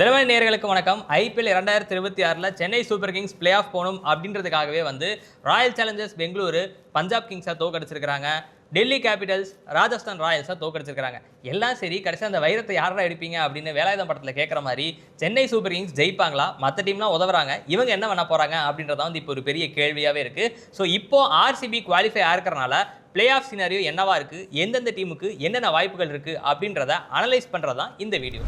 தினமணி நேயர்களுக்கு வணக்கம். ஐபிஎல் 2026ல் Chennai Super Kings playoff போகணும் அப்படின்றதுக்காகவே ராயல் சேலஞ்சர்ஸ் பெங்களூரு பஞ்சாப் கிங்ஸை தோக்கடிச்சிருக்காங்க. டெல்லி கேபிட்டல்ஸ் ராஜஸ்தான் ராயல்ஸை தோக்கடிச்சிருக்காங்க. எல்லாம் சரி, கடைசியாக அந்த வைரத்தை யாரா எடுப்பீங்க அப்படின்னு வேலாயுதம் படத்தில் கேட்குற மாதிரி சென்னை சூப்பர் கிங்ஸ் ஜெயிப்பாங்களா, மற்ற டீம்லாம் உதவுறாங்க, இவங்க என்ன பண்ண போகிறாங்க அப்படின்றத இப்போ ஒரு பெரிய கேள்வியாகவே இருக்குது. ஸோ இப்போ ஆர்சிபி குவாலிஃபை ஆகிறனால பிளே ஆஃப் சினாரியோ என்னவா இருக்குது, எந்தெந்த டீமுக்கு என்னென்ன வாய்ப்புகள் இருக்குது அப்படின்றத அனலைஸ் பண்ணுறது தான் இந்த வீடியோ.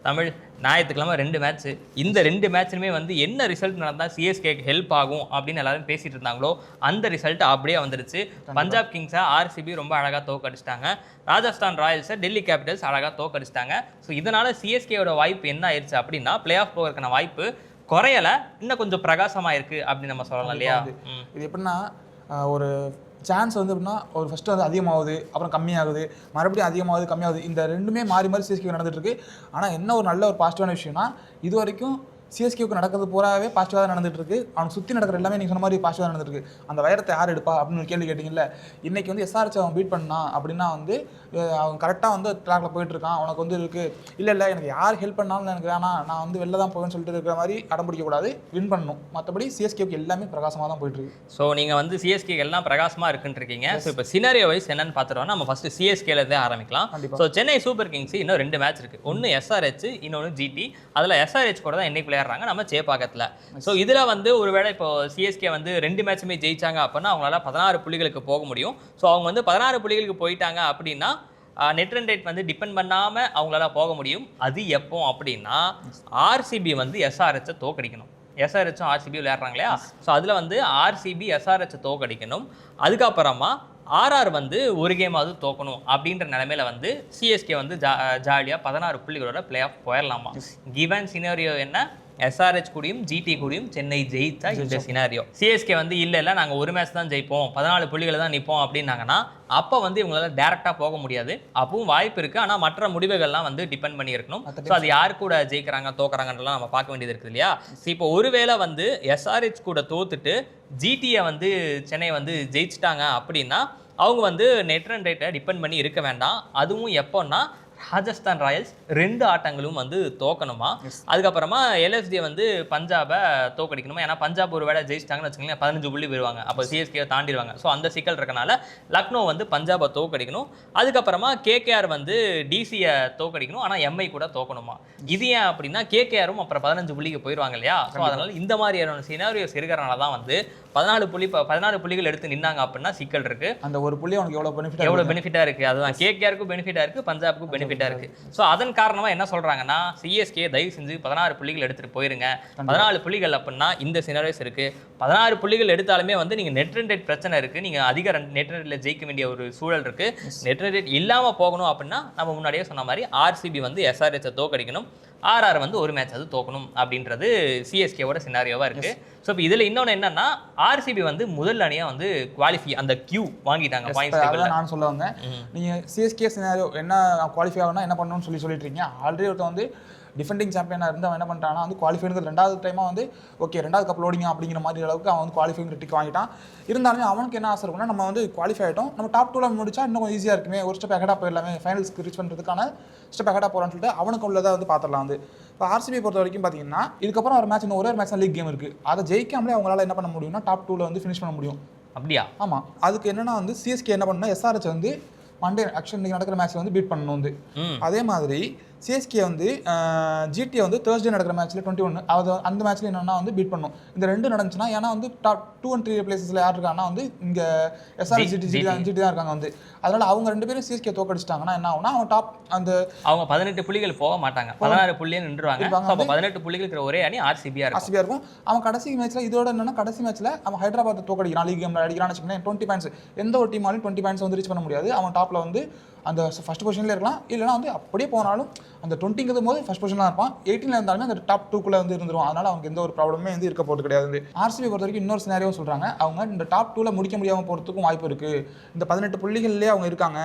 தமிழ் ஞாயிற்றுக்கிழமை 2 மேட்ச்சு. இந்த 2 மேட்ச்லுமே என்ன ரிசல்ட் நடந்தால் சிஎஸ்கேக்கு ஹெல்ப் ஆகும் அப்படின்னு எல்லாரும் பேசிகிட்டு இருந்தாங்களோ அந்த ரிசல்ட் அப்படியே வந்துருச்சு. பஞ்சாப் கிங்ஸை ஆர்சிபி ரொம்ப அழகாக தோக்கடிச்சிட்டாங்க. ராஜஸ்தான் ராயல்ஸை டெல்லி கேபிட்டல்ஸ் அழகாக தோக்கடிச்சிட்டாங்க. ஸோ இதனால் சிஎஸ்கேயோட வாய்ப்பு என்ன ஆயிடுச்சு அப்படின்னா பிளே ஆஃப் போகிறதுக்கான வாய்ப்பு குறையலை, இன்னும் கொஞ்சம் பிரகாசமாக இருக்குது அப்படின்னு நம்ம சொல்லலாம் இல்லையா? இது எப்படின்னா ஒரு சான்ஸ் எப்படின்னா ஒரு ஃபஸ்ட்டு அதிகமாகுது, அப்புறம் கம்மியாகுது, மறுபடியும் அதிகமாகுது கம்மியாகுது. இந்த ரெண்டுமே மாறி மாறி சிஎஸ்கே நடந்துகிட்டு இருக்கு. ஆனால் என்ன ஒரு நல்ல ஒரு பாசிட்டிவான விஷயம்னா இது வரைக்கும் சிஎஸ்கேவுக்கு நடக்கிறது பூராவே பாசிட்டிவாக நடந்துட்டு இருக்கு. அவனுக்கு சுற்றி நடக்கிற எல்லாமே நீங்கள் சொன்ன மாதிரி பாசிட்டிவாக நடந்துட்டு இருக்கு. அந்த வைரத்தை யார் எடுப்பா அப்படின்னு ஒரு கேள்வி கேட்டிங்கல்ல. இன்னைக்கு எஸ்ஆர்ஹெச் அவன் பீட் பண்ணான் அப்படின்னா அவன் கரெக்டாக ட்ராக்ல போயிட்டு இருக்கான். அவனுக்கு இருக்கு இல்லை எனக்கு யார் ஹெல்ப் பண்ணாலும் எனக்கு வேணாம், நான் வெளில தான் போவேன்னு சொல்லிட்டு இருக்கிற மாதிரி அடம் பிடிக்கக்கூடாது, வின் பண்ணணும். மற்றபடி சிஎஸ்கேவுக்கு எல்லாமே பிரகாசமாக தான் போயிட்டு இருக்கு. ஸோ நீங்கள் சிஎஸ்கே எல்லாம் பிரகாசமாக இருக்குன்னு இருக்கீங்க. ஸோ இப்போ சினாரியோ வைஸ் என்னன்னு பார்த்துட்டோம். நம்ம ஃபர்ஸ்ட் சிஎஸ்கேலேருந்தே ஆரம்பிக்கலாம். ஸோ சென்னை சூப்பர் கிங்ஸ் இன்னும் 2 மேட்ச் இருக்கு. ஒன்று எஸ்ஆர்ஹெச், இன்னொன்று ஜிடி. அதில் எஸ்ஆர்ஹெச் கூட தான் என்னைக்கு விளையாடுறாங்க நம்ம சேப்பாக்கத்தில். ஸோ இதில் ஒருவேளை இப்போ சிஎஸ்கே 2 மேட்சுமே ஜெயிச்சாங்க அப்படின்னா அவங்களால 16 புள்ளிகளுக்கு போக முடியும். ஸோ அவங்க 16 புள்ளிகளுக்கு போயிட்டாங்க அப்படின்னா நெட் ரன் ரேட் டிபெண்ட் பண்ணாமல் அவங்களால போக முடியும். அது எப்போ அப்படின்னா ஆர்சிபி எஸ்ஆர்ஹெச்சை தோக்கடிக்கணும். எஸ்ஆர்ஹெச்சும் ஆர்சிபி விளையாடுறாங்க இல்லையா? ஸோ அதில் ஆர்சிபி எஸ்ஆர்ஹெச்சை தோக்கடிக்கணும். அதுக்கப்புறமா ஆர்ஆர் ஒரு கேமாவது தோக்கணும் அப்படின்ற நிலைமையில சிஎஸ்கே ஜாலியாக 16 புள்ளிகளோட பிளே ஆஃப் போயிடலாமா. கிவன் சினாரியோ என்ன, எஸ்ஆர்ஹெச் கூடியும் ஜிடி கூடியும் சென்னை ஜெயிச்சா இந்த சினாரியோ. சிஎஸ்கே இல்லை நாங்கள் ஒரு மேட்ச் தான் ஜெயிப்போம், 14 புள்ளிகளை தான் நிற்போம் அப்படின்னாங்கன்னா அப்போ இவங்களால டேரெக்டாக போக முடியாது. அப்பவும் வாய்ப்பு இருக்குது, ஆனால் மற்ற முடிவுகள்லாம் டிபெண்ட் பண்ணி இருக்கணும். ஸோ அது யார் கூட ஜெயிக்கிறாங்க தோக்குறாங்கன்றலாம் நம்ம பார்க்க வேண்டியது இருக்குது இல்லையா? ஸோ இப்போ ஒருவேளை எஸ்ஆர்ஹெச் கூட தோத்துட்டு ஜிடியை சென்னை ஜெயிச்சிட்டாங்க அப்படின்னா அவங்க நெட் ரன் ரேட்டை டிபெண்ட் பண்ணி இருக்க வேண்டாம். அதுவும் எப்போன்னா ராஜஸ்தான் ராயல்ஸ் 2 ஆட்டங்களும் தோக்கணுமா. அதுக்கப்புறமா எல்எஸ்டி பஞ்சாபை தோக்கடிக்கணுமா. ஏன்னா பஞ்சாப் ஒரு வேளை ஜெயிச்சிட்டாங்கன்னு வச்சுக்கோங்களேன் 15 புள்ளி போயிடுவாங்க, அப்போ சிஎஸ்கே தாண்டிடுவாங்க. ஸோ அந்த சிக்கல் இருக்கனால லக்னோ பஞ்சாபை தோக்கடிக்கணும். அதுக்கப்புறமா கேகேஆர் டிசியை தோக்கடிக்கணும், ஆனால் எம்ஐ கூட தோக்கணுமா. இது ஏன் அப்படின்னா கேகேஆரும் அப்புறம் 15 புள்ளிக்கு போயிடுவாங்க இல்லையா? ஸோ அதனால இந்த மாதிரியான சினாரியோஸ் இருக்கிறனால தான் 14 புள்ளிகள் எடுத்து நின்னாங்க அப்படின்னா சிக்கல் இருக்கு. அந்த ஒரு புள்ளி அவனுக்கு எவ்வளோ பெனிஃபிட்டா இருக்கு. அதுதான் கேகேஆருக்கும் பெனிஃபிட்டா இருக்கு, பஞ்சாபுக்கும் பெனிஃபிட்டா இருக்கு. ஸோ அதன் காரணமா என்ன சொல்றாங்கன்னா சிஎஸ்கே தயவு செஞ்சு 16 புள்ளிகள் எடுத்துட்டு போயிருங்க. 14 புள்ளிகள் அப்படின்னா இந்த சினாரியோஸ் இருக்கு. 16 புள்ளிகள் எடுத்தாலுமே நீங்க நெட் ரன் ரேட் பிரச்சனை இருக்கு. நீங்க அதிக நெட் ரன் ரேட்ல ஜெயிக்க வேண்டிய ஒரு சூழல் இருக்கு. நெட் ரன் ரேட் இல்லாம போகணும் அப்படின்னா நம்ம முன்னாடியே சொன்ன மாதிரி ஆர்சிபி எஸ்ஆர்ஹெச்சை தோக்கடிக்கணும், ஆர்ஆர் ஒரு மேட்ச் அது தோக்கணும் அப்படின்றது சிஎஸ்கேவோட சினாரியோவா இருக்கு. ஸோ இப்போ இதில் இன்னொன்று என்னன்னா ஆர்சிபி முதல் அணியாக குவாலிஃபை அந்த கியூ வாங்கிட்டாங்க பாயிண்ட்ஸ் டேபிள்ல. நான் சொல்ல வந்தேன், நீங்கள் சிஎஸ்கே சினாரியோ என்ன குவாலிஃபை ஆகணும்னா என்ன பண்ணணும்னு சொல்லிட்டு இருக்கீங்க. ஆல்ரெடி ஒருத்தன் டிஃபெண்டிங் சாம்பியனாக இருந்து அவன் என்ன பண்ணிட்டான்னா குவாலிஃபைங்கிறது 2வது டைமாக ஓகே 2வது கப் லோடிங்க அப்படிங்கிற மாதிரி அளவுக்கு அவன் குவாலிஃபைங்கிற டிக் வாங்கிட்டான். இருந்தாலுமே அவனுக்கு என்ன ஆசை இருக்குன்னா நம்ம குவாலிஃபை ஆகிட்டோம், நம்ம டாப் 2ல் முடிச்சா இன்னும் கொஞ்சம் ஈஸியாக இருக்குமே, ஒரு ஸ்டெப் ஹெடாக போயிடலாமே, ஃபைனல்ஸ்க்கு ரீச் பண்ணுறதுக்கான ஸ்டெப் ஹெடாக போகிறான்னு சொல்லிட்டு அவனுக்கு உள்ளதை பார்த்துடலாம். இப்போ ஆர்சிபி பொறுத்த வரைக்கும் பார்த்தீங்கன்னா இதுக்கப்புறம் ஒரு மேட்ச் ஒரே மேட்ச் தான் லீக் கேம் இருக்குது. அதை ஜெயிக்காமலே அவங்களால என்ன பண்ண முடியும்னா டாப் 2ல் ஃபினிஷ் பண்ண முடியும். அப்படியா? ஆமாம். அதுக்கு என்னன்னா சிஎஸ்கே என்ன பண்ணணும்னா எஸ்ஆர்ஹெச் மண்டே ஆக்சுவலி இன்னைக்கு நடக்கிற மேட்ச்ல பீட் பண்ணணும். அதே மாதிரி சிஎஸ்கே ஜிடியை தேர்ஸ்டே நடக்கிற மேட்ச்ல 21 அந்த மேட்ச்ல என்னன்னா பீட் பண்ணும். இந்த 2 நடந்துச்சுன்னா ஏன்னா டாப் 2 and 3 பிளேசஸ்ல யார் இருக்காங்கன்னா இங்க எஸ்ஆர்ஹெச் ஜிடி தான் இருக்காங்க. அதனால அவங்க 2 பேரும் சிஎஸ்கே தோக்கடிச்சிட்டாங்கன்னா என்ன ஆகும்னா அவன் டாப் அவங்க 18 புள்ளிகள் போக மாட்டாங்க, 16 புள்ளியே நின்றுவாங்க. அப்ப 18 புள்ளிகள் இருக்கிற ஒரே அணி ஆர்சிபியா இருக்கும். அவன் கடைசி மேட்ச்ல இதோட என்னன்னா கடைசி மேட்ச்ல அவன் ஹைதராபாத் தோக்கடிக்கிறான், லீக் கேம்ல அடிக்கிறான்னு வச்சுக்கோங்க 20 பாயிண்ட்ஸ். எந்த ஒரு டீமாலும் 20 பாயிண்ட்ஸ் ரீச் பண்ண முடியாது. அவன் டாப்ல அந்த ஃபர்ஸ்ட் பொசிஷன்ல இருக்கலாம், இல்லைனா அப்படியே போனாலும் அந்த 20ங்கிறது போது ஃபர்ஸ்ட் பொசிஷனாக இருப்பான். 18ல இருந்தாலுமே அந்த டாப் 2க்குள்ளே வந்து இருந்துருவான். அதனால அவங்க எந்த ஒரு ப்ராப்ளமே வந்து இருக்க போகிறது கிடையாது. ஆர்சிபி பொறுத்த வரைக்கும் இன்னொரு சினாரியோ சொல்கிறாங்க. அவங்க இந்த டாப் 2ல முடிக்க முடியாமல் போகிறதுக்கும் வாய்ப்பு இருக்குது. இந்த 18 புள்ளிகள்லேயே அவங்க இருக்காங்க.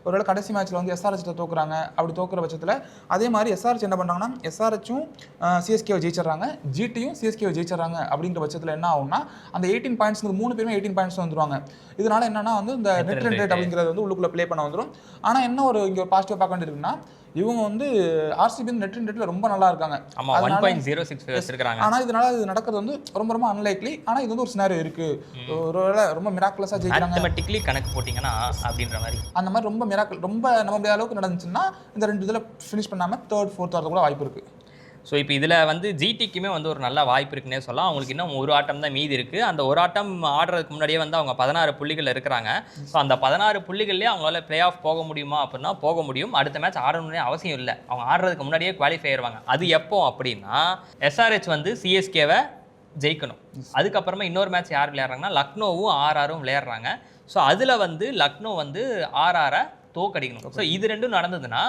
ஒருவேளை கடைசி மேட்ச்சில் வந்து எஸ்ஆர்ஹெச் தோக்குறாங்க. அப்படி தோக்குற பட்சத்தில் அதே மாதிரி எஸ்ஆர்ஹெச் என்ன பண்ணுறாங்கன்னா சிஎஸ்கேவை ஜெயிச்சிடறாங்க, ஜிடியும் சிஎஸ்கேவை ஜெயிச்சிடறாங்க. அப்படிங்கிற பட்சத்தில் என்ன ஆகும்னா அந்த 18 பாயிண்ட்ஸ் 3 பேருமே 18 பாயிண்ட்ஸ் வந்துருவாங்க. இதனால என்னன்னா வந்து இந்த நெட் ரன் ரேட் அப்படிங்கிறது வந்து உள்ளுக்குள்ள ப்ளே பண்ண வந்துடும். ஆனால் என்ன ஒரு இங்கே ஒரு பாசிட்டிவ் பார்க்க வேண்டியிருக்குன்னா இவங்க வந்து ஆர்சிபி நெட் ரன் ரேட்ல ரொம்ப நல்லா இருக்காங்க. ஆமா 1.06 வச்சிருக்காங்க. ஆனா இதனால இது நடக்கிறது வந்து ரொம்ப அன்லைக்லி. ஆனா இது வந்து ஒரு சினாரியோ இருக்கு. ஒருவேளை ரொம்ப மிராக்குலஸா ஜெயிக்கிறாங்க மேத்தமேட்டிக்கலி கணக்கு போட்டீங்கன்னா அப்படின்ற மாதிரி அந்த மாதிரி ரொம்ப மிராக்கிள் ரொம்ப நம்ம முடியாத அளவுக்கு நடந்துச்சுன்னா இந்த 2 இதுல ஃபினிஷ் பண்ணாம 3rd 4th வரது கூட வாய்ப்பு இருக்கு. ஸோ இப்போ இதில் வந்து ஜிடிக்குமே வந்து ஒரு நல்ல வாய்ப்பு இருக்குன்னே சொல்லலாம். அவங்களுக்கு இன்னும் ஒரு ஆட்டம் தான் மீதி இருக்குது. அந்த ஒரு ஆட்டம் ஆடுறதுக்கு முன்னாடியே வந்து அவங்க 16 புள்ளிகள் இருக்கிறாங்க. ஸோ அந்த 16 புள்ளிகள்லேயே அவங்களால பிளே ஆஃப் போக முடியுமா அப்படின்னா போக முடியும். அடுத்த மேட்ச் ஆடணும்னே அவசியம் இல்லை. அவங்க ஆடுறதுக்கு முன்னாடியே குவாலிஃபை ஆயிடுவாங்க. அது எப்போ அப்படின்னா எஸ்ஆர்ஹெச் வந்து சிஎஸ்கேவை ஜெயிக்கணும். அதுக்கப்புறமா இன்னொரு மேட்ச் யார் விளையாடுறாங்கன்னா லக்னோவும் ஆர்ஆரும் விளையாடுறாங்க. ஸோ அதில் வந்து லக்னோ வந்து ஆர்ஆரை தோக்கடிக்கணும். ஸோ இது ரெண்டும் நடந்ததுன்னா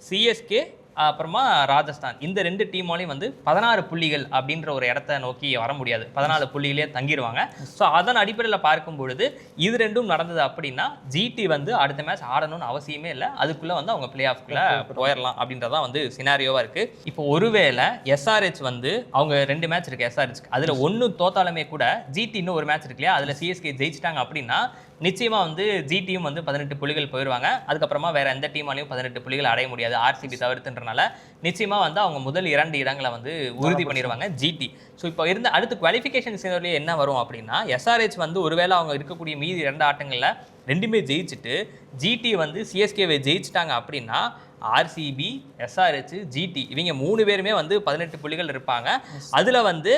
சிஎஸ்கே அப்புறமா ராஜஸ்தான் இந்த 2 டீமாலையும் வந்து 16 புள்ளிகள் அப்படின்ற ஒரு இடத்த நோக்கி வர முடியாது. 14 புள்ளிகளே தங்கிடுவாங்க. ஸோ அதன் அடிப்படையில் பார்க்கும் பொழுது இது ரெண்டும் நடந்தது அப்படின்னா ஜிடி வந்து அடுத்த மேட்ச் ஆடணும்னு அவசியமே இல்லை. அதுக்குள்ளே வந்து அவங்க பிளே ஆஃப்குள்ளே போயிடலாம் அப்படின்றதான் வந்து சினாரியோவாக இருக்குது. இப்போ ஒருவேளை எஸ்ஆர்ஹெச் வந்து அவங்க 2 மேட்ச் இருக்குது எஸ்ஆர்ஹெச்க்கு, அதில் 1 தோத்தாலுமே கூட ஜிடி இன்னும் ஒரு மேட்ச் இருக்கு இல்லையா, அதில் சிஎஸ்கே ஜெயிச்சிட்டாங்க அப்படின்னா நிச்சயமாக வந்து ஜிடியும் வந்து 18 புள்ளிகள் போயிடுவாங்க. அதுக்கப்புறமா வேற எந்த டீமாலையும் 18 புள்ளிகள் அடைய முடியாது ஆர்சிபி தவிர்த்துன்றனால நிச்சயமாக வந்து அவங்க முதல் 2 இடங்களை வந்து உறுதி பண்ணிடுவாங்க ஜிடி. ஸோ இப்போ இருந்த அடுத்து குவாலிஃபிகேஷன் சீனரியில் என்ன வரும் அப்படின்னா எஸ்ஆர்ஹெச் வந்து ஒருவேளை அவங்க இருக்கக்கூடிய மீதி 2 ஆட்டங்களில் 2மே ஜெயிச்சுட்டு ஜிடி வந்து சிஎஸ்கேவை ஜெயிச்சிட்டாங்க அப்படின்னா ஆர்சிபி எஸ்ஆர்ஹெச் ஜிடி இவங்க 3 பேருமே வந்து 18 புள்ளிகள் இருப்பாங்க. அதில் வந்து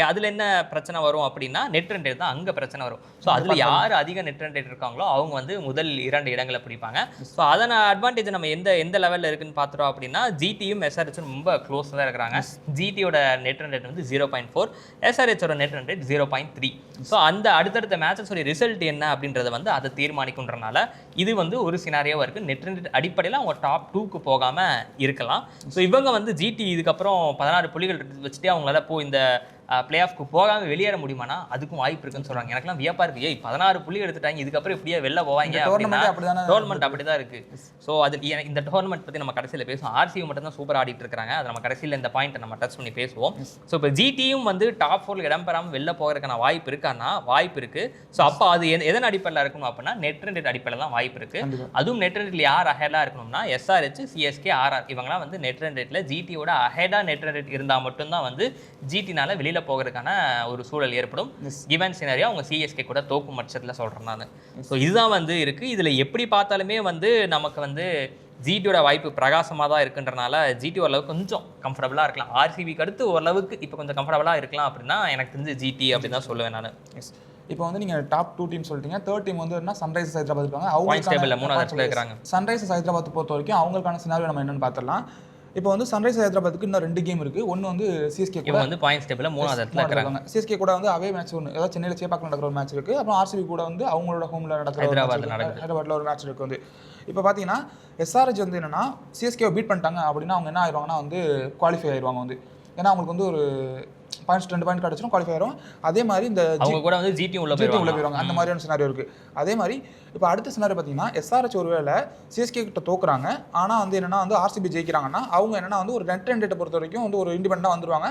அதில் என்ன பிரச்சனை வரும் அப்படின்னா நெட் ரன் ரேட் தான் அங்கே பிரச்சனை வரும். ஸோ அதில் யார் அதிக நெட் ரன் ரேட் இருக்காங்களோ அவங்க வந்து முதல் 2 இடங்களை பிடிப்பாங்க. ஸோ அதன் அட்வான்டேஜ் நம்ம எந்த லெவலில் இருக்குன்னு பார்த்துட்டோம் அப்படின்னா ஜிடியும் எஸ்ஆர்ஹெச்சும் ரொம்ப க்ளோஸாக தான் இருக்கிறாங்க. ஜிடியோட நெட் ரன் ரேட் வந்து 0.4, எஸ்ஆர்ஹெச்சோட நெட் ரன் ரேட் 0.3. ஸோ அந்த அடுத்தடுத்த மேட்சஸோட ரிசல்ட் என்ன அப்படின்றத வந்து அதை தீர்மானிக்குன்றனால இது வந்து ஒரு சினாரியோவாக இருக்குது. நெட் ரன் ரேட் அடிப்படையில் அவங்க டாப் 2க்கு போகாமல் இருக்கலாம். ஸோ இவங்க வந்து ஜிடி இதுக்கப்புறம் 16 புள்ளிகள் வச்சுட்டு அவங்களால இந்த பிளே ஆஃப்க்கு போகாமல் வெளியேற முடியுமானா அதுக்கும் வாய்ப்பு இருக்குன்னு சொல்கிறாங்க. எனக்குலாம் வியப்பா இருக்கு. 16 புள்ளி எடுத்துட்டாங்க, இதுக்கப்புறம் இப்படியே வெளில போவாங்க அப்படின்னா டோர்னமெண்ட் அப்படி தான் இருக்குது. ஸோ அது இந்த டோர்னமெண்ட் பற்றி நம்ம கடைசியில் பேசுவோம். ஆர்சிபி மட்டும் தான் சூப்பர் ஆடிட்டு இருக்காங்க. அது நம்ம கடைசியில் இந்த பாயிண்ட்டை நம்ம டச் பண்ணி பேசுவோம். ஸோ இப்போ ஜிடியும் வந்து டாப் 4ல் இடம் பெறாமல் வெளில போகிறதுக்கான வாய்ப்பு இருக்கான்னா வாய்ப்பு இருக்குது. ஸோ அப்போ அது எதன் அடிப்படையில் இருக்கணும் அப்படின்னா நெட் ரன் ரேட் அடிப்படையில் தான் வாய்ப்பு இருக்குது. அதுவும் நெட் ரன் ரேட்டில் யார் அஹெடாக இருக்கணும்னா எஸ்ஆர்ஹெச் சிஎஸ்கே ஆர்ஆர் இவங்களாம் வந்து நெட் ரன் ரேட்டில் ஜிடியோட அஹெடாக நெட் ரன் ரேட் இருந்தால் மட்டும்தான் வந்து ஜிடினால வெளியில் போகிறதுக்கான ஒரு சூழல் ஏற்படும். கிவன் சினாரியோ அவங்க சிஎஸ்கே கூட தோக்கும் பட்சத்தில் சொல்கிறேன் நான். ஸோ இதுதான் வந்து இருக்குது. இதில் எப்படி பார்த்தாலுமே வந்து நமக்கு வந்து ஜிடியோட வாய்ப்பு பிரகாசமாக தான் இருக்குன்றனால ஜிடி ஓரளவுக்கு கொஞ்சம் கம்ஃபர்டபுளாக இருக்கலாம். ஆர்சிபிக்கு அடுத்து ஓரளவுக்கு இப்போ கொஞ்சம் கம்ஃபர்டபுளாக இருக்கலாம் அப்படின்னா எனக்கு தெரிஞ்சு ஜிடி அப்படின்னு தான் சொல்லுவேன் நான். இப்போ வந்து நீங்கள் டாப் 2 டீம் சொல்லிட்டீங்க. 3rd டீம் வந்து என்ன சன்ரைசர்ஸ் ஹைதராபாத் இருக்காங்க. அவங்க 3வது இருக்காங்க. சன்ரைசர்ஸ் ஹைதராபாத் பொறுத்த வரைக்கும் அவங்களுக்கான சினாரியோ நம்ம என்னன்னு பார்த்துடலாம். இப்போ வந்து சன்ரைசர்ஸ் ஹைதராபாத்துக்கு இன்னும் 2 கேம் இருக்குது. ஒன்று வந்து சிஎஸ்கே கூட வந்து பாயிண்ட்ஸ் டேபிளில் 3வது இடத்துல இருக்காங்க. சிஎஸ்கே கூட வந்து அவே மேட்ச் ஒன்று ஏதாவது சென்னையில் சேப்பாக்கில் நடக்கிற ஒரு மேட்ச் இருக்குது. அப்புறம் ஆர்சிபி கூட வந்து அவங்களோட ஹோமில் நடக்கிற ஹைதராபாத்தில் ஒரு மேட்ச் இருக்குது வந்து. இப்போ பார்த்தீங்கன்னா எஸ்ஆர்ஹெச் வந்து என்னன்னா சிஎஸ்கேவை பீட் பண்ணிட்டாங்க அப்படின்னா அவங்க என்ன ஆயிடுவாங்கன்னா வந்து குவாலிஃபை ஆயிடுவாங்க வந்து. ஏன்னா அவங்களுக்கு வந்து ஒரு பாயிண்ட்ஸ் 2 பாயிண்ட் கிடச்சிடும் குவாலிஃபை ஆயிரும். அதே மாதிரி இந்த அவங்க கூட வந்து ஜிடி உள்ள போயிடுவாங்க. அந்த மாதிரியான சினாரியோ இருக்குது. அதே மாதிரி இப்போ அடுத்த சினாரியோ பார்த்தீங்கன்னா எஸ்ஆர்ஹெச் ஒருவேளை சிஎஸ்கே கிட்ட தோக்குறாங்க ஆனால் வந்து என்னன்னா வந்து ஆர்சிபி ஜெயிக்கிறாங்கன்னா அவங்க என்னன்னா வந்து ஒரு நெட் ரன் ரேட்டை பொறுத்த வரைக்கும் வந்து ஒரு இண்டிபெண்டாக வந்துருவாங்க.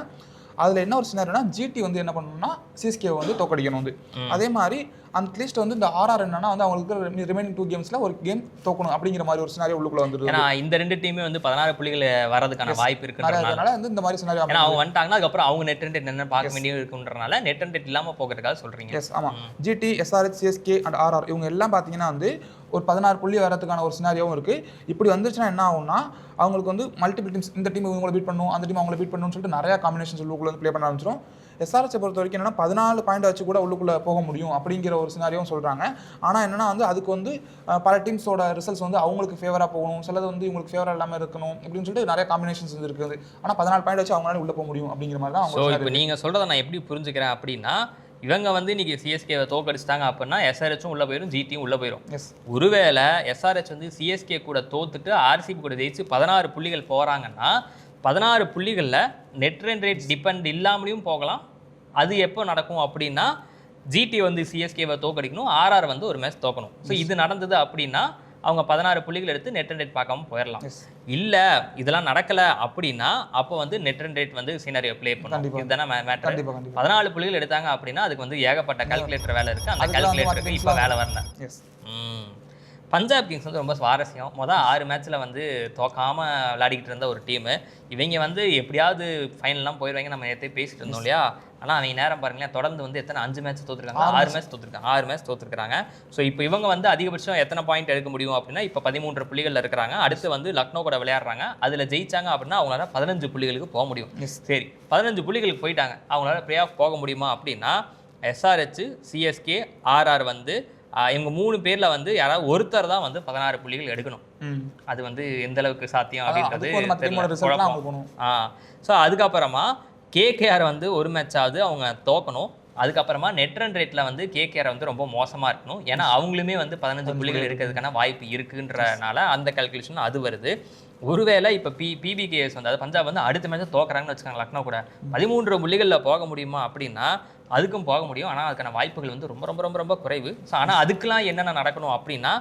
அதில் என்ன ஒரு சினாரியோனா ஜிடி வந்து என்ன பண்ணணும்னா சிஎஸ்கே வந்து தோக்கடிக்கணும் வந்து. அதே மாதிரி அட்லீஸ்ட் வந்து இந்த ஆர்ஆர் என்னன்னா வந்து அவங்களுக்கு ரிமைனிங் 2 கேம்ஸ்ல ஒரு கேம் தோக்கணும் அப்படிங்கிற மாதிரி ஒரு சினாரியோ உள்ளுக்குள்ள வந்துருது. ஏன்னா இந்த 2 டீமே வந்து 16 புள்ளிகள் வரதுக்கான வாய்ப்பு இருக்குன்றனால வந்து இந்த மாதிரி சினாரியோ ஏன்னா அவங்க வந்துட்டாங்கன்னா அதுக்கப்புறம் அவங்க நெட் ரன் ரேட் என்ன பார்க்க வேண்டியது இருக்குன்றனால நெட் ரன் ரேட் இல்லாமல் போகிறதுக்காக சொல்றீங்க. எஸ் ஆமாம். GT SRH CSK and RR இவங்க எல்லாம் பார்த்தீங்கன்னா வந்து ஒரு 16 புள்ளி வரதுக்கான ஒரு சினாரியோவும் இருக்குது. இப்படி வந்துச்சுன்னா என்ன ஆகும்னா அவங்களுக்கு வந்து மல்டிபிள் டீம்ஸ் இந்த டீம் இவங்களை பீட் பண்ணணும் அந்த டீம் அவங்களை பீட் பண்ணணும்னு சொல்லிட்டு நிறைய காம்பினேஷன்ஸ் உள்ளுக்குள்ள வந்து ப்ளே பண்ண ஆரம்பிச்சிடும். எஸ்ஆர்ஹெச்சை பொறுத்த வரைக்கும் என்னன்னா 14 பாயிண்ட் வச்சு கூட உள்ளுக்குள்ளே போக முடியும் அப்படிங்கிற ஒரு சினாரியோவும் சொல்கிறாங்க. ஆனால் என்னன்னா வந்து அதுக்கு வந்து பல டீம்ஸோட ரிசல்ட்ஸ் வந்து அவங்களுக்கு ஃபேவராக போகணும், சிலது வந்து இவங்களுக்கு ஃபேவராக இல்லாமல் இருக்கணும் அப்படின்னு சொல்லிட்டு நிறைய காம்பினேஷன்ஸ் இருக்குது. ஆனால் 14 பாயிண்ட் வச்சு அவங்களால உள்ளே போக முடியும் அப்படிங்கிற மாதிரி தான். ஸோ இப்போ நீங்கள் சொல்கிறத நான் எப்படி புரிஞ்சுக்கிறேன் அப்படின்னா இவங்க வந்து இன்னைக்கு சிஎஸ்கேவை தோக்கடிச்சிட்டாங்க அப்படின்னா எஸ்ஆர்ஹெச்சும் உள்ள போயிடும், ஜிடியும் உள்ள போயிடும். எஸ் ஒருவேளை எஸ்ஆர்ஹெச் வந்து சிஎஸ்கே கூட தோத்துட்டு ஆர்சிபி கூட ஜெயிச்சு 16 புள்ளிகள் போறாங்கன்னா 16 புள்ளிகளில் நெட் ரன் ரேட் டிபெண்ட் இல்லாமலையும் போகலாம். அது எப்போ நடக்கும் அப்படின்னா ஜிடி வந்து சிஎஸ்கேவை தோக்கடிக்கணும், ஆர்ஆர் வந்து ஒரு மேட்ச் தோக்கணும். ஸோ இது நடந்தது அப்படின்னா அவங்க 16 புள்ளிகள் எடுத்து நெட் ரன் ரேட் பார்க்காம போயிடலாம். இல்லை இதெல்லாம் நடக்கலை அப்படின்னா அப்போ வந்து நெட் ரன் ரேட் வந்து சினாரியோ ப்ளே பண்ணும். இதுதானே மேட்டர். 14 புள்ளிகள் எடுத்தாங்க அப்படின்னா அதுக்கு வந்து ஏகப்பட்ட கால்குலேட்டர் வேலை இருக்குது. அந்த கால்குலேட்டருக்கு இப்போ வேலை வரல. பஞ்சாப் கிங்ஸ் வந்து ரொம்ப சுவாரஸ்யம். மொதல் 6 மேட்ச்சில் வந்து தோக்காமல் விளையாடிக்கிட்டு இருந்த ஒரு டீமு. இவங்க வந்து எப்படியாவது ஃபைனல்லாம் போயிடுவாங்க, நம்ம நேற்றே பேசிட்டு இருந்தோம் இல்லையா. ஆனால் அவங்க நேரம் பாருங்களேன், தொடர்ந்து வந்து எத்தனை 5 மேட்ச் தோற்றுருக்காங்க, 6 மேட்ச் தோற்றுருக்காங்க, 6 மேட்ச் தோற்றுருக்காங்க. ஸோ இப்போ இவங்க வந்து அதிகபட்சம் எத்தனை பாயிண்ட் எடுக்க முடியும் அப்படின்னா இப்போ 13 புள்ளிகளில் இருக்கிறாங்க. அடுத்து வந்து லக்னோ கூட விளையாடுறாங்க. அதில் ஜெயிச்சாங்க அப்படின்னா அவங்களால 15 புள்ளிகளுக்கு போக முடியும். சரி, 15 புள்ளிகளுக்கு போயிட்டாங்க, அவங்களால ப்ளே ஆஃப் போக முடியுமா அப்படின்னா எஸ்ஆர்ஹெச், சிஎஸ்கே, ஆர்ஆர் வந்து இவங்க 3 பேர்ல வந்து யாராவது ஒருத்தர் தான் வந்து 16 புள்ளிகள் எடுக்கணும். அது வந்து எந்த அளவுக்கு சாத்தியம் அப்படின்றது. ஸோ அதுக்கப்புறமா கேகேஆர் வந்து ஒரு மேட்சாவது அவங்க தோக்கணும். அதுக்கப்புறமா நெட் ரன் ரேட்டில் வந்து கேகேஆர் வந்து ரொம்ப மோசமாக இருக்கணும். ஏன்னா அவங்களுமே வந்து 15 புள்ளிகள் இருக்கிறதுக்கான வாய்ப்பு இருக்குன்றனால அந்த கால்குலேஷன் அது வருது. ஒருவேளை இப்போ பிபிகேஎஸ் வந்து பஞ்சாப் வந்து அடுத்த மேட்ச் தோக்குறாங்கன்னு வச்சுக்காங்க லக்னோ கூட, 13 புள்ளிகளில் போக முடியுமா அப்படின்னா அதுக்கும் போக முடியும். ஆனால் அதுக்கான வாய்ப்புகள் வந்து ரொம்ப ரொம்ப ரொம்ப ரொம்ப குறைவு. ஸோ ஆனால் அதுக்கெலாம் என்னென்ன நடக்கணும் அப்படின்னா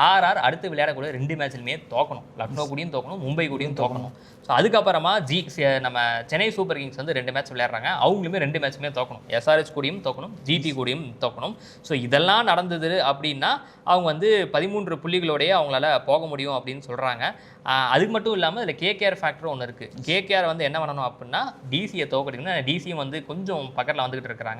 ஆர்ஆர் அடுத்து விளையாடக்கூடிய 2 மேட்ச்லையுமே தோக்கணும். லக்னோ கூடயும் தோக்கணும், மும்பை கூடயும் தோக்கணும். ஸோ அதுக்கப்புறமா நம்ம சென்னை சூப்பர் கிங்ஸ் வந்து 2 மேட்ச் விளையாடுறாங்க, அவங்களுமே 2 மேட்ச்சுமே தோக்கணும். எஸ்ஆர்ஹெச் கூடயும் தோக்கணும், ஜிடி கூடயும் தோக்கணும். ஸோ இதெல்லாம் நடந்தது அப்படின்னா அவங்க வந்து 13 புள்ளிகளோடையே அவங்களால போக முடியும் அப்படின்னு சொல்கிறாங்க. அதுக்கு மட்டும் இல்லாமல் இதில் கேகேஆர் ஃபேக்டரும் ஒன்று இருக்குது. கேகேஆர் வந்து என்ன பண்ணணும் அப்படின்னா டிசியை தோக்கடிக்கணும். டிசியும் வந்து கொஞ்சம் பக்கத்தில் வந்துகிட்டு இருக்கிறாங்க.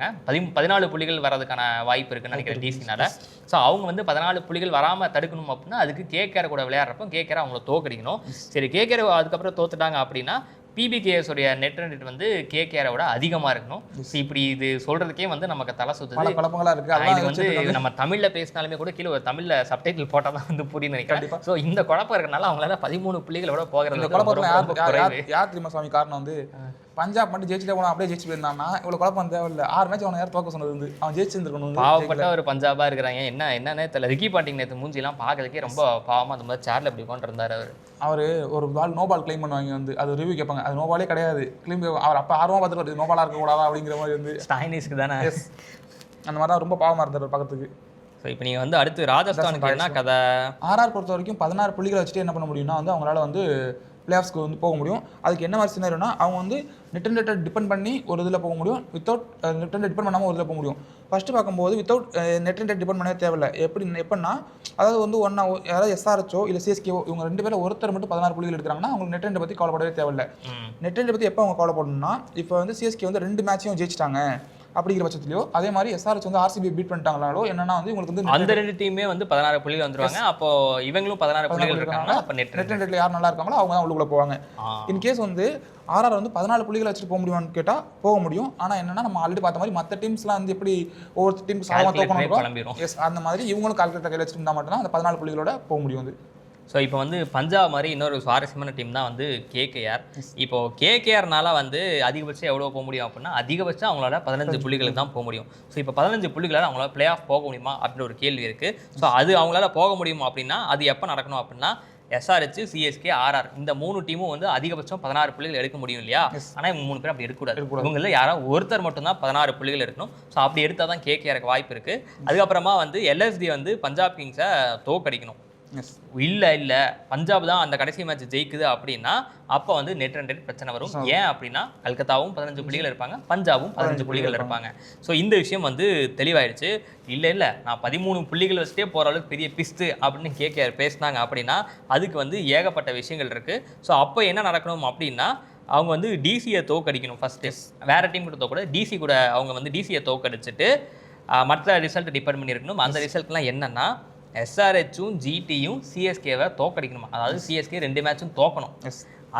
14 புள்ளிகள் வரதுக்கான வாய்ப்பு இருக்குன்னு நினைக்கிறேன் டிசினால. ஸோ அவங்க வந்து 14 புள்ளிகள் வராமல் தடுக்கணும் அப்படின்னா அதுக்கு கேகேஆர் கூட விளையாடுறப்போ கேகேஆர் அவங்கள தோக்கடிக்கணும். சரி, கேகேஆர் அதுக்கப்புறம் தோத்துட்டாங்க அப்படின்னா பிபிகேஎஸ் உடைய நெட் ரன் ரேட் வந்து கேகேஆரோட அதிகமாக இருக்கணும். இப்படி இது சொல்றதுக்கே வந்து நமக்கு தலை சுத்துது, குழப்பங்களா இருக்கு. இது வந்து நம்ம தமிழ்ல பேசினாலுமே கூட கீழே ஒரு தமிழ்ல சப்டைட்டில் போட்டால் தான் வந்து புரியுது நினைக்கிறேன். ஸோ இந்த குழப்பம் இருக்கனால அவங்களால 13 புள்ளிகளோட போகிறது. யார் தெரியுமா சுவாமி காரணம் வந்து பஞ்சாப் மட்டும் ஜெயிச்சுட்டே போனா அப்படியே ஜெயிச்சு போயிருந்தாங்கன்னா இவ்வளவு குழப்பம் தேவையில்லை. 6 மேட்ச் அவனை யார் தோக்க சொன்னது வந்து அவன் ஜெயிச்சிருந்துருக்கணும். பாவப்பட்ட ஒரு பஞ்சாபா இருக்கிறாங்க. என்னன்னே தெரியல. ரிக்கி பாண்டிங் நேற்று மூஞ்சிலாம் பார்க்கறதுக்கே ரொம்ப பாவமா அந்த மாதிரி சேர்ல இப்படி உட்காந்து இருந்தாரு. அவர் ஒரு பால் நோ பால் கிளைம் பண்ணுவாங்க வந்து அது ரிவ்யூ கேட்பாங்க, அது நோ பாலே கிடையாது கிளைம். அவர் அப்போ ஆர்வமாக பார்த்துட்டு நோ பாலாக இருக்கக்கூடாதா அப்படிங்கிற மாதிரி வந்து ஸ்டைனிஸ்க்கு தானே அந்த மாதிரி ரொம்ப பாவமாக இருந்தார் பார்க்கறதுக்கு. ஸோ இப்போ நீங்கள் வந்து அடுத்து ராஜஸ்தானுக்கு என்ன கதை? ஆர்ஆர் பொறுத்த வரைக்கும் 16 புள்ளிகளை வச்சுட்டு என்ன பண்ண முடியும்னா வந்து அவங்களால வந்து பிளே ஆஃப்ஸ்க்கு வந்து போக முடியும். அதுக்கு என்ன மாதிரி சினாரியோனா அவங்க வந்து நெட் ரன் ரேட்டை டிபெண்ட் பண்ணி ஒரு இதில் போக முடியும், without net run rate depend பண்ணாமல் ஒரு இதில் போக முடியும். ஃபஸ்ட்டு பார்க்கும்போது without net run rate depend பண்ணவே தேவையில்லை. எப்படின்னா அதாவது வந்து யாராவது எஸ்ஆர்ஹெச்சோ இல்லை சிஎஸ்கேவோ இவங்க 2 பேரும் ஒருத்தர் மட்டும் 16 புள்ளிகள் எடுக்கிறாங்கன்னா அவங்க நெட் ரன் பற்றி கவலைப்படவே தேவையில்லை. நெட் ரன் பற்றி எப்போ அவங்க கவலைப்படணும்னா இப்போ வந்து சிஎஸ்கே வந்து 2 மேட்சையும் ஜெயிச்சிட்டாங்க அப்படிங்கிற பட்சத்துலையோ, அதே மாதிரி எஸ்ஆர்ஹெச் வந்து ஆர்சிபி பீட் பண்ணிட்டாங்களோ என்னன்னா வந்து உங்களுக்கு வந்து அந்த 2 டீமே வந்து 16 புள்ளிகள் வந்துருவாங்க. அப்போ இவங்களும் 16 புள்ளிகள் இருக்காங்க. அப்போ நெட் ரன் ரேட்ல யார் நல்லா இருக்காங்களோ அவங்க தான் உள்ளுக்குள்ள போவாங்க. இன் கேஸ் வந்து ஆர்ஆர் வந்து 14 புள்ளிகள் வச்சுட்டு போக முடியுமான்னு கேட்டால் போக முடியும். ஆனால் என்னன்னா நம்ம ஆல்ரெடி பார்த்த மாதிரி மற்ற டீம்ஸ்லாம் வந்து எப்படி ஒவ்வொரு டீம் சாதமாக தோக்கணும், எஸ் அந்த மாதிரி இவங்களும் கால்குலேட்டர் கையில் வச்சுட்டு இருந்தால் மட்டும்தான் அந்த 14 புள்ளிகளோட போக முடியும் வந்து. ஸோ இப்போ வந்து பஞ்சாப் மாதிரி இன்னொரு சுவாரஸ்யமான டீம் தான் வந்து கேகேஆர். இப்போ கேகேஆர்னால வந்து அதிகபட்சம் எவ்வளோ போக முடியும் அப்படின்னா அதிகபட்சம் அவங்களால 15 புள்ளிகளுக்கு தான் போக முடியும். ஸோ இப்போ 15 புள்ளிகளால் அவங்களால பிளே ஆஃப் போக முடியுமா அப்படின்னு ஒரு கேள்வி இருக்குது. ஸோ அது அவங்களால போக முடியுமா அப்படின்னா அது எப்போ நடக்கணும் அப்படின்னா எஸ்ஆர்ஹெச், சிஎஸ்கே, ஆர்ஆர் இந்த 3 டீமும் வந்து அதிகபட்சம் 16 புள்ளிகள் எடுக்க முடியும் இல்லையா. ஆனால் இவங்க 3 பேரும் அப்படி எடுக்கக்கூடாது. இவங்கள யாராவது ஒருத்தர் மட்டும்தான் 16 புள்ளிகள் எடுக்கணும். ஸோ அப்படி எடுத்தால் தான் கேகேஆருக்கு வாய்ப்பு இருக்குது. அதுக்கப்புறமா வந்து எல்எஸ்டி வந்து பஞ்சாப் கிங்ஸை தோக்கடிக்கணும். இல்லை பஞ்சாப் தான் அந்த கடைசி மேட்ச் ஜெயிக்குது அப்படின்னா அப்போ வந்து நெட் ரன் ரேட் பிரச்சனை வரும். ஏன் அப்படின்னா கல்கத்தாவும் 15 புள்ளிகள் இருப்பாங்க, பஞ்சாபும் 15 புள்ளிகள் இருப்பாங்க. ஸோ இந்த விஷயம் வந்து தெளிவாயிடுச்சு. இல்லை நான் 13 புள்ளிகள் வச்சுட்டே போகிற அளவுக்கு பெரிய பிஸ்து அப்படின்னு கேகேஆர் பேசினாங்க அப்படின்னா அதுக்கு வந்து ஏகப்பட்ட விஷயங்கள் இருக்குது. ஸோ அப்போ என்ன நடக்கணும் அப்படின்னா அவங்க வந்து டிசியை தோக்கடிக்கணும். ஃபஸ்ட்டு வேறு டீம் கூட தோக்கக்கூடாது, டிசி கூட அவங்க வந்து டிசியை தோக்கடிச்சிட்டு மற்ற ரிசல்ட் டிபெண்ட் பண்ணியிருக்கணும். அந்த ரிசல்ட்லாம் என்னென்னா எஸ்ஆர்ஹெச்சும் ஜிடியும் சிஎஸ்கேவை தோக்கடிக்கணுமா, அதாவது சிஎஸ்கே 2 மேட்சும் தோக்கணும்.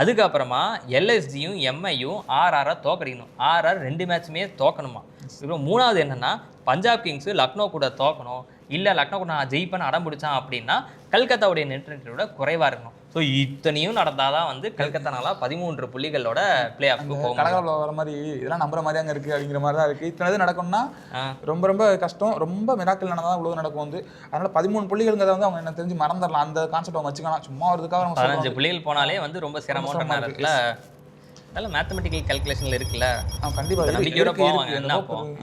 அதுக்கப்புறமா எல்எஸ்ஜியும் எம்ஐயும் ஆர்ஆரை தோக்கடிக்கணும். ஆர்ஆர் 2 மேட்சுமே தோக்கணுமா. இப்போ 3வது என்னன்னா பஞ்சாப் கிங்ஸ் லக்னோ கூட தோக்கணும். இல்லை லக்னோ கூட நான் ஜெயிப்பேன்னு அடம் பிடிச்சான் அப்படின்னா கல்கத்தாவுடைய நெட் ரன் ரேட்டோட குறைவாக இருக்கணும். ஸோ ஸோ இத்தனையும் நடந்தாதான் வந்து கல்கத்தானால 13 புள்ளிகளோட பிளே ஆஃப்க்கு போகும். கலகலப்பில் வர மாதிரி இதெல்லாம் நம்புற மாதிரி அங்கே இருக்குது அப்படிங்கிற மாதிரி தான் இருக்குது. இத்தனை இது நடக்கும்னா ரொம்ப ரொம்ப கஷ்டம், ரொம்ப மிராக்கிள் நடந்தால் இவ்வளோ நடக்கும் வந்து. அதனால 13 புள்ளிகள்ங்கிறத வந்து அவங்க எனக்கு தெரிஞ்சு மறந்துடலாம், அந்த கான்செப்ட் அவங்க வச்சுக்கலாம். சும்மா வரதுக்காக 15 புள்ளிகள் போனாலே வந்து ரொம்ப சிரமமான நேரத்தில் அதெல்லாம் மேத்தமெட்டிக்கல் கால்குலேஷன்ல இருக்குல்ல. கண்டிப்பாக நம்பிக்கையோட போவாங்க.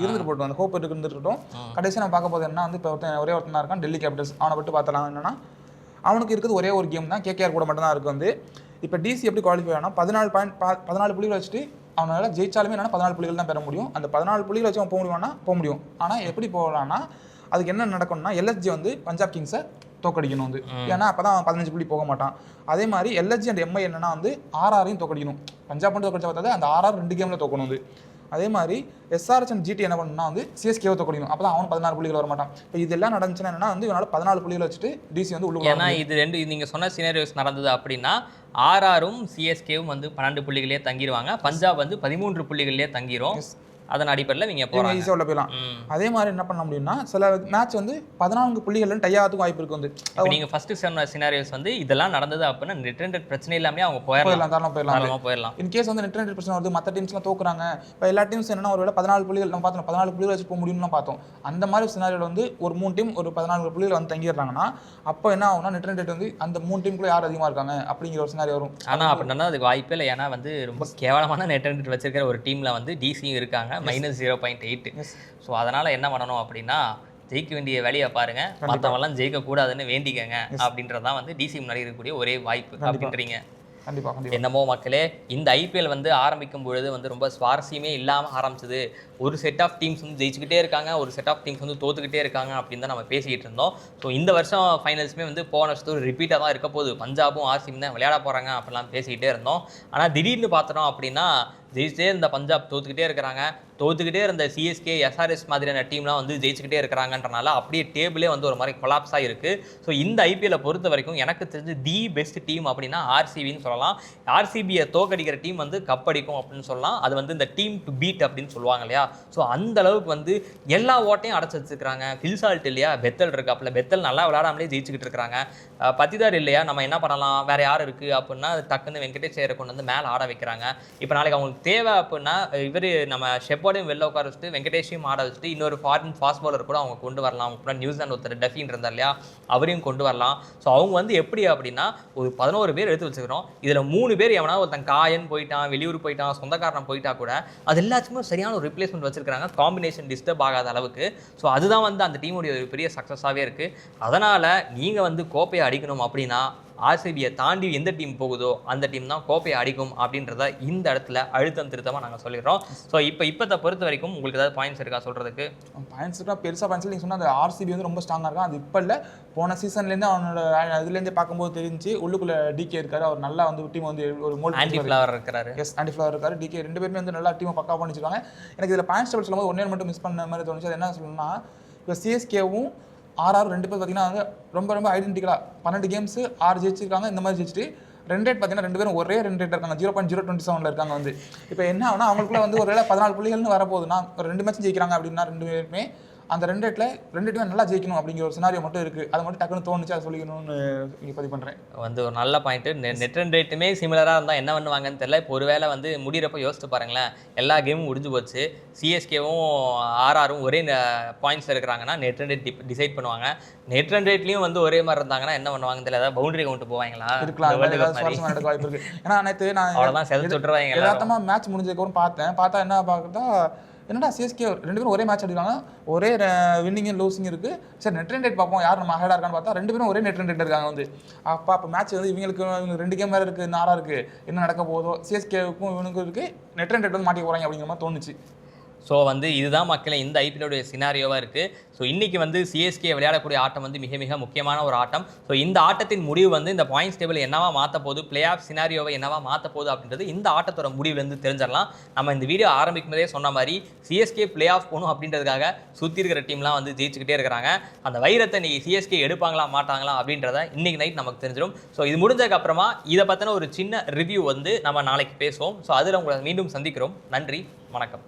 இருந்துட்டு போட்டோம், அந்த ஹோப் இருந்துருக்கட்டும். கடைசி நான் பார்க்க போது என்ன வந்து இப்போ ஒரே ஒருத்தன் இருக்கான், டெல்லி கேபிட்டல்ஸ். அவனை விட்டு பார்த்தலாம் என்னன்னா அவனுக்கு இருக்குது ஒரே ஒரு கேம் தான், கேகேஆர் கூட மட்டும் தான் இருக்குது வந்து. இப்போ டிசி எப்படி குவாலிஃபை ஆனால் 14 புள்ளிகள் வச்சுட்டு அவனால ஜெயிச்சாலுமே என்னன்னா 14 புள்ளிகள் தான் பெற முடியும். அந்த 14 புள்ளிகள் வச்சு அவன் போக முடியும்னா போக முடியும். ஆனால் எப்படி போகலான்னா அதுக்கு என்ன நடக்கணும்னா எல்எஸ்ஜி வந்து பஞ்சாப் கிங்ஸை தோக்கடிக்கணும் வந்து. ஏன்னா அப்போ தான் அவன் 15 புள்ளி போக மாட்டான். அதே மாதிரி எல்எஸ்ஜி அண்ட் எம்ஐ என்னன்னா வந்து ஆர்ஆரையும் தோக்கடிக்கணும். பஞ்சாப் மட்டும் தோக்கடிச்சா பார்த்தாது அந்த ஆர்ஆர் 2 கேமில் தோக்கணும் வந்து. அதே மாதிரி எஸ்ஆர்எச் அண்ட் ஜிடி என்ன பண்ணணும்னா வந்து சிஎஸ்கேவை தோக்கடிக்கணும். அப்போ தான் அவன் 16 புள்ளிகள் வர மாட்டான். இப்போ இதெல்லாம் நடந்துச்சுன்னா என்னன்னா வந்து இவனால 14 புள்ளிகள் வச்சுட்டு டிசி வந்து உள்ள. ஏன்னா இது ரெண்டு நீங்கள் சொன்ன சினாரியோஸ் நடந்தது அப்படின்னா ஆர்ஆரும் சிஎஸ்கேவும் வந்து 12 புள்ளிகளே தங்கிடுவாங்க, பஞ்சாப் வந்து 13 புள்ளிகளே தங்கிரும். அதன் அடிப்படையில் நீங்கள் போகிறாங்க, ஈஸியாக உள்ள போயிடலாம். அதே மாதிரி என்ன பண்ண முடியும்னா சில மேட்ச் வந்து 14 புள்ளிகள் டை ஆகிறதுக்கு வாய்ப்பு இருக்கு வந்து. நீங்கள் ஃபர்ஸ்ட் சொன்ன சினாரியோஸ் வந்து இதெல்லாம் நடந்தது அப்படின்னா நெட் ரன் ரேட் பிரச்சனை இல்லாமல் அவங்க போயிடலாம். இன் கேஸ் வந்து நெட் ரன் ரேட் பிரச்சனை வருது, மற்ற டீம்ஸ்லாம் தோக்குறாங்க. இப்போ எல்லா டீம்ஸ் என்னன்னா ஒரு 14 புள்ளிகள் நம்ம பார்த்தோம், 14 புள்ளிகள் வச்சு போக முடியும்னு பார்த்தோம். அந்த மாதிரி சினாரியோவில் வந்து ஒரு 3 டீம் ஒரு 14 புள்ளிகள் வந்து தங்கிடுறாங்கன்னா அப்போ என்ன ஆகும்னா நெட் ரன் ரேட் வந்து அந்த 3 டீமுக்குள்ள யார் அதிகமாக இருக்காங்க அப்படிங்கிற ஒரு சினாரியோ வரும். ஆனால் அப்படின்னா அதுக்கு வாய்ப்பே இல்லை. ஏன்னா வந்து ரொம்ப கேவலமான நெட் ரன் ரேட் வச்சிருக்கிற ஒரு டீமில் வந்து டிசியும் இருக்காங்க, -0.8. ஸோ அதனால் என்ன பண்ணணும் அப்படின்னா ஜெயிக்க வேண்டிய வேலையை பாருங்க, மற்றவெல்லாம் ஜெயிக்க கூடாதுன்னு வேண்டிக்கங்க அப்படின்றதான் வந்து டிசி முன்னாடி இருக்கக்கூடிய ஒரே வாய்ப்பு அப்படின்றீங்க. என்னமோ மக்களே, இந்த ஐபிஎல் வந்து ஆரம்பிக்கும் பொழுது வந்து ரொம்ப சுவாரஸ்யமே இல்லாமல் ஆரம்பிச்சது. ஒரு செட் ஆஃப் டீம்ஸ் வந்து ஜெயிச்சுக்கிட்டே இருக்காங்க, ஒரு செட் ஆஃப் டீம்ஸ் வந்து தோத்துக்கிட்டே இருக்காங்க அப்படின்னு தான் நம்ம பேசிக்கிட்டு இருந்தோம். ஸோ இந்த வருஷம் ஃபைனல்ஸுமே வந்து போன வருஷத்து ஒரு ரிப்பீட்டாக தான் இருக்க போகுது. பஞ்சாபும் ஆர்சியும் தான் விளையாட போகிறாங்க அப்படிலாம் பேசிக்கிட்டே இருந்தோம். ஆனால் திடீர்னு பார்த்தோம் அப்படின்னா ஜெயிச்சிட்டே இருந்த பஞ்சாப் தோத்துக்கிட்டே இருக்கிறாங்க, தோத்துக்கிட்டே இருந்த சிஎஸ்கே எஸ்ஆர்எஸ் மாதிரியான டீம்லாம் வந்து ஜெயிச்சுக்கிட்டே இருக்கிறாங்கன்றனால அப்படியே டேபிளே வந்து ஒரு மாதிரி கொலாப்ஸாக இருக்குது. ஸோ இந்த ஐபிஎல்லை பொறுத்த வரைக்கும் எனக்கு தெரிஞ்சு தி பெஸ்ட் டீம் அப்படின்னா ஆர்சிபின்னு சொல்லலாம். ஆர்சிபியை தோக்கடிக்கிற டீம் வந்து கப் அடிக்கும் அப்படின்னு சொல்லலாம். அது வந்து இந்த டீம் டு பீட் அப்படின்னு சொல்லுவாங்க இல்லையா. ஸோ அந்த அளவுக்கு வந்து எல்லா ஓட்டையும் அடைச்சி வச்சுருக்காங்க. ஃபில்சால்ட் இல்லையா, பெத்தல் இருக்காப்புல, பெத்தல் நல்லா விளையாடாமலே ஜெயிச்சுக்கிட்டு இருக்காங்க. பத்திதார் இல்லையா, நம்ம என்ன பண்ணலாம், வேற யார் இருக்குது அப்படின்னா டக்குன்னு வெங்கடேஷ் ஐயரை கொண்டு வந்து மேலே ஆட வைக்கிறாங்க. இப்போ நாளைக்கு அவங்களுக்கு தேவை அப்படின்னா இவர் நம்ம ஷெப்போடையும் வெளில உட்கார வச்சுட்டு வெங்கடேஷையும் ஆட வச்சுட்டு இன்னொரு ஃபாரின் ஃபாஸ்ட் பாலர் கூட அவங்க கொண்டு வரலாம். அவங்க கூட நியூசிலாந்து ஒருத்தர் டஃபின் இருந்தார் இல்லையா, அவரையும் கொண்டு வரலாம். ஸோ அவங்க வந்து எப்படி அப்படின்னா ஒரு 11 பேர் எடுத்து வச்சுக்கிறோம். இதில் 3 பேர் எவனா ஒருத்தன் காயன் போயிட்டான், வெளியூர் போயிட்டான், சொந்தக்காரன் போயிட்டா கூட அது எல்லாத்துக்குமே சரியான ஒரு ரிப்ளேஸ்மெண்ட் வச்சிருக்காங்க, காம்பினேஷன் டிஸ்டர்ப் ஆகாத அளவுக்கு. ஸோ அதுதான் வந்து அந்த டீமுடைய ஒரு பெரிய சக்ஸஸாகவே இருக்குது. அதனால் நீங்கள் வந்து கோப்பையை அடிக்கணும் அப்படின்னா ஆர்சிபியை தாண்டி எந்த டீம் போகுதோ அந்த டீம் தான் கோப்பையை அடிக்கும் அப்படின்றத இந்த இடத்துல அழுத்தம் திருத்தமாக நாங்கள் சொல்லிடுறோம். ஸோ இப்போத்தை பொறுத்த வரைக்கும் உங்களுக்கு ஏதாவது பாயிண்ட்ஸ் இருக்கா சொல்கிறதுக்கு? பாயிண்ட்ஸ் இருக்கா, பெருசாக பாயிண்ட்ஸ் நீங்கள் சொன்னால் அந்த ஆர்சிபி வந்து ரொம்ப ஸ்ட்ராங்காக இருக்கும். அது இப்போ இல்லை, போன சீசன்லேருந்து அவனோட இதுலேருந்து பார்க்கும்போது தெரிஞ்சு உள்ளுக்குள்ளே டிகே இருக்காரு. அவர் நல்லா வந்து டீம் வந்து ஒரு மோல்ட் ஆன்டிஃப்ளவர் இருக்காரு. எஸ், ஆன்டிஃப்ளவர் இருக்காரு. டிகே 2 பேருமே வந்து நல்லா டீமை பக்கா பண்ணிச்சிருக்காங்க. எனக்கு இதில் பாயிண்ட்ஸ் டேபிள் சொல்லும்போது ஒன்றே மட்டும் மிஸ் பண்ண மாதிரி தோணுச்சு. அது என்ன சொல்லணும்னா இப்போ சிஎஸ்கேவும் ஆர்ஆர் 2 பேர் பார்த்தீங்கன்னா வந்து ரொம்ப ஐடென்டிக்கலாக 12 கேம்ஸ் 6 ஜெயிச்சிருக்காங்க. இந்த மாதிரி ஜெயிச்சுட்டு ரன் ரேட் பார்த்தீங்கன்னா 2 பேரும் ஒரே ரன் ரேட் இருக்காங்க, 0.027 இருக்காங்க வந்து. இப்போ என்ன ஆகுனா அவங்களுக்குள்ள வந்து ஒரு 14 புள்ளிகள்னு வரப்போகுதுன்னா ஒரு 2 மேட்ச் ஜெயிக்கிறாங்க அப்படின்னா 2 பேருமே அந்த 2 டீம் நல்லா ஜெயிக்கணும் அப்படிங்கிற ஒரு சினாரியோ மட்டும் இருக்குது. அது மட்டும் டக்குன்னு தோணுச்சு, அதை சொல்லிக்கணும்னு இங்கே பதிவு பண்ணுறேன். வந்து ஒரு நல்ல பாயிண்ட்டு. நெட் ரன் ரேட்டுமே சிமிலராக இருந்தால் என்ன பண்ணுவாங்கன்னு தெரியல. இப்போ ஒரு வேளை வந்து முடிகிறப்ப யோசிச்சு பாருங்களேன், எல்லா கேமும் முடிஞ்சு போச்சு, சிஎஸ்கேவும் ஆர்ஆரும் ஒரே பாயிண்ட்ஸ் இருக்கிறாங்கன்னா நெட் ரன் ரேட் டிசைட் பண்ணுவாங்க. நெட் ரன் ரேட்லையும் வந்து ஒரே மாதிரி இருந்தாங்கன்னா என்ன பண்ணுவாங்கன்னு தெரியல, ஏதாவது பவுண்டரி கவுண்ட் போவாங்களா இருக்கலாம், வாய்ப்பு இருக்குது. ஏன்னா நேற்று நான் அவ்வளோதான் செலுத்து விட்டுருவாங்க. யதார்த்தமாக மேட்ச் முடிஞ்சதுக்கப்புறம் பார்த்தா என்ன பார்த்தா என்னடா சிஎஸ்கே 2 பேரும் ஒரே மேட்ச் அடிக்கிறாங்க, ஒரே வின்னிங் லூசிங் இருக்குது. சரி நெட் ரன் ரேட் பார்ப்போம் யார் நம்ம ஹெடாக இருக்கான்னு பார்த்தா 2 பேரும் ஒரே நெட் ரன் ரேட் இருக்காங்க வந்து. அப்போ மேட்ச் வந்து இவங்க 2 கேம் வேறு இருக்குது, நாராக இருக்குது, என்ன நடக்க போதோ, சிஎஸ்கேவுக்கும் இவனுக்கும் இருக்குது, நெட் ரன் ரேட் வந்து மாட்டி போகிறாங்க அப்படிங்கிற மாதிரி தோணுச்சு. ஸோ வந்து இதுதான் மக்களை இந்த ஐபிஎல்லுடைய சினாரியோவாக இருக்குது. ஸோ இன்றைக்கி வந்து சிஎஸ்கே விளையாடக்கூடிய ஆட்டம் வந்து மிக மிக முக்கியமான ஒரு ஆட்டம். ஸோ இந்த ஆட்டத்தின் முடிவு வந்து இந்த பாயிண்ட்ஸ் டேபிள் என்னவா மாற்ற போகுது, பிளே ஆஃப் சினாரியோவை என்னவா மாற்ற போகுது அப்படின்றது இந்த ஆட்டத்தோட முடிவுலேருந்து தெரிஞ்சிடலாம். நம்ம இந்த வீடியோ ஆரம்பிக்கும் போதே சொன்ன மாதிரி சிஎஸ்கே பிளே ஆஃப் போகணும் அப்படின்றதுக்காக சுற்றி இருக்கிற டீம்லாம் வந்து ஜெயிச்சுக்கிட்டே இருக்கிறாங்க. அந்த வைரத்தை இன்றைக்கி சிஎஸ்கே எடுப்பாங்களா மாட்டாங்களா அப்படின்றத இன்றைக்கி நைட் நமக்கு தெரிஞ்சிடும். ஸோ இது முடிஞ்சதுக்கப்புறமா இதை பற்றின ஒரு சின்ன ரிவ்யூ வந்து நம்ம நாளைக்கு பேசுவோம். ஸோ அதில் உங்களை மீண்டும் சந்திக்கிறோம். நன்றி, வணக்கம்.